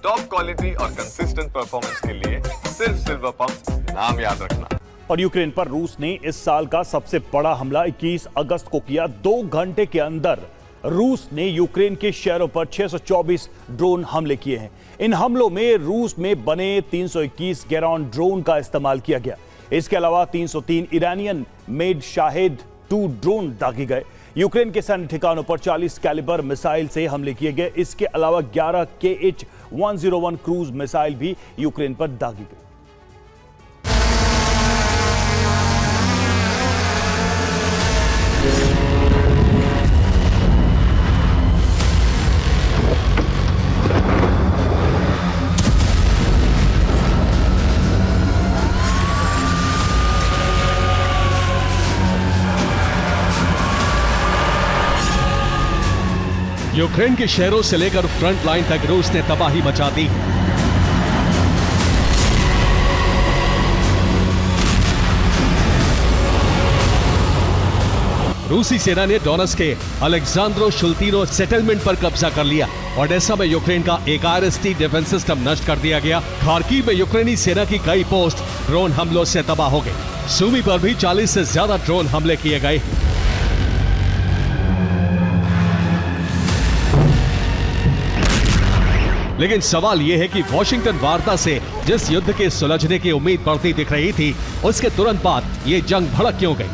Top quality और consistent performance के लिए सिर्फ सिल्वर पंप नाम याद रखना। और यूक्रेन पर रूस ने इस साल का सबसे बड़ा हमला 21 अगस्त को किया। 2 घंटे के अंदर रूस ने यूक्रेन के शहरों पर 624 ड्रोन हमले किए हैं। इन हमलों में रूस में बने 321 गेरॉन ड्रोन का इस्तेमाल किया गया। इसके अलावा 303 ईरानियन मेड शाहेद 2 ड्रोन दागे गए। यूक्रेन के सैन्य ठिकानों पर 40 कैलिबर मिसाइल से हमले किए गए। इसके अलावा 11 KH-101 क्रूज मिसाइल भी यूक्रेन पर दागी गई। यूक्रेन के शहरों से लेकर फ्रंट लाइन तक रूस ने तबाही मचा दी। रूसी सेना ने डोनेट्स्क के अलेक्सांद्रो शुल्तिनो सेटलमेंट पर कब्जा कर लिया। ओडेसा में यूक्रेन का एक IRST डिफेंस सिस्टम नष्ट कर दिया गया। खार्किव में यूक्रेनी सेना की कई पोस्ट ड्रोन हमलों से तबाह हो गई। सूमी पर भी 40 से ज्यादा ड्रोन हमले किए गए। लेकिन सवाल यह है कि वॉशिंगटन वार्ता से जिस युद्ध के सुलझने की उम्मीद बढ़ती दिख रही थी, उसके तुरंत बाद यह जंग भड़क क्यों गई?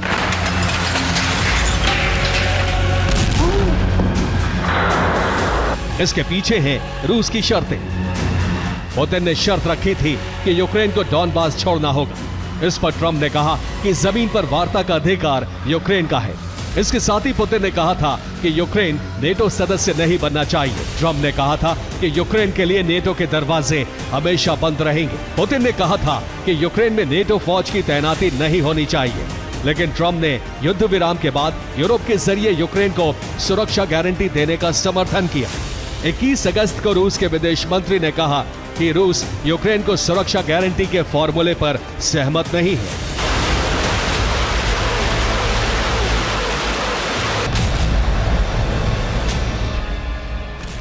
इसके पीछे हैं रूस की शर्तें। पुतिन ने शर्त रखी थी कि यूक्रेन को डॉनबास छोड़ना होगा। इस पर ट्रंप ने कहा कि जमीन पर वार्ता का अधिकार यूक्रेन का है। इसके साथ ही पुतिन ने कहा था कि यूक्रेन नेटो सदस्य नहीं बनना चाहिए। ट्रंप ने कहा था कि यूक्रेन के लिए नेटो के दरवाजे हमेशा बंद रहेंगे। पुतिन ने कहा था कि यूक्रेन में नेटो फौज की तैनाती नहीं होनी चाहिए। लेकिन ट्रंप ने युद्ध विराम के बाद यूरोप के जरिए यूक्रेन को सुरक्षा गारंटी देने का समर्थन किया। 21 अगस्त को रूस के विदेश मंत्री ने कहा कि रूस यूक्रेन को सुरक्षा गारंटी के फॉर्मूले पर सहमत नहीं है।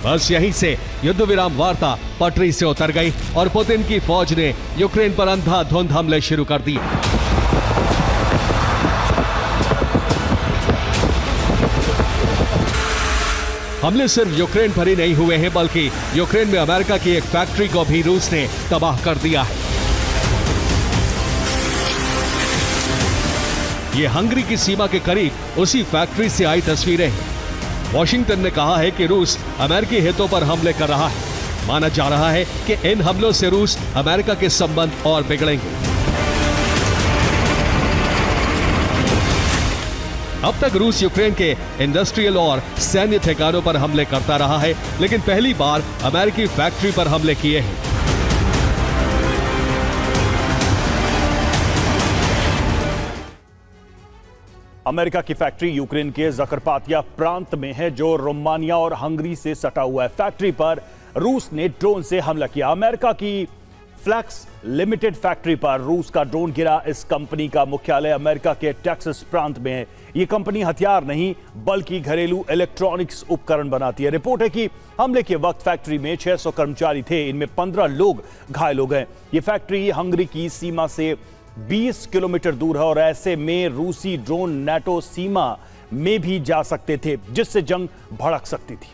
बस यहीं से युद्ध विराम वार्ता पटरी से उतर गई और पुतिन की फौज ने यूक्रेन पर अंधाधुंध हमले शुरू कर दिए। हमले सिर्फ यूक्रेन पर ही नहीं हुए हैं, बल्कि यूक्रेन में अमेरिका की एक फैक्ट्री को भी रूस ने तबाह कर दिया है। ये हंगरी की सीमा के करीब उसी फैक्ट्री से आई तस्वीरें हैं। वॉशिंगटन ने कहा है कि रूस अमेरिकी हितों पर हमले कर रहा है। माना जा रहा है कि इन हमलों से रूस अमेरिका के संबंध और बिगड़ेंगे। अब तक रूस यूक्रेन के इंडस्ट्रियल और सैन्य ठिकानों पर हमले करता रहा है, लेकिन पहली बार अमेरिकी फैक्ट्री पर हमले किए हैं। अमेरिका की फैक्ट्री यूक्रेन के जकरपातिया प्रांत में है, जो रोमानिया और हंगरी से सटा हुआ है। फैक्ट्री पर रूस ने ड्रोन से हमला किया। अमेरिका की फ्लैक्स लिमिटेड फैक्ट्री पर रूस का ड्रोन गिरा। इस कंपनी का मुख्यालय अमेरिका के टेक्सास प्रांत में है। यह कंपनी हथियार नहीं बल्कि घरेलू इलेक्ट्रॉनिक्स उपकरण बनाती है। रिपोर्ट है कि हमले के वक्त फैक्ट्री में 600 कर्मचारी थे। इनमें 15 लोग घायल हो गए। यह फैक्ट्री हंगरी की सीमा से 20 किलोमीटर दूर है और ऐसे में रूसी ड्रोन नाटो सीमा में भी जा सकते थे, जिससे जंग भड़क सकती थी।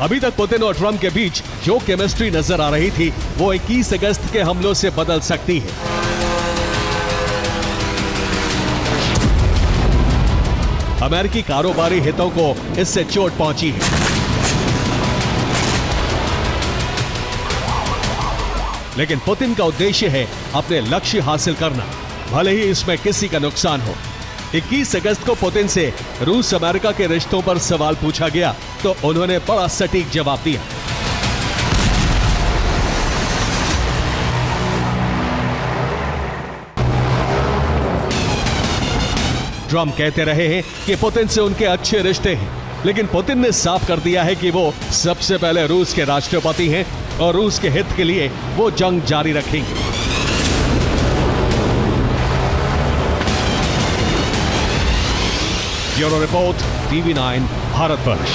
अभी तक पुतिन और ट्रंप के बीच जो केमिस्ट्री नजर आ रही थी, वो 21 अगस्त के हमलों से बदल सकती है। अमेरिकी कारोबारी हितों को इससे चोट पहुंची है। लेकिन पुतिन का उद्देश्य है अपने लक्ष्य हासिल करना, भले ही इसमें किसी का नुकसान हो। 21 अगस्त को पुतिन से रूस अमेरिका के रिश्तों पर सवाल पूछा गया तो उन्होंने बड़ा सटीक जवाब दिया। ट्रंप कहते रहे हैं कि पुतिन से उनके अच्छे रिश्ते हैं, लेकिन पुतिन ने साफ कर दिया है कि वो सबसे पहले रूस के राष्ट्रपति हैं और रूस के हित के लिए वो जंग जारी रखेंगे। Bureau report, TV9 Bharatvarsh.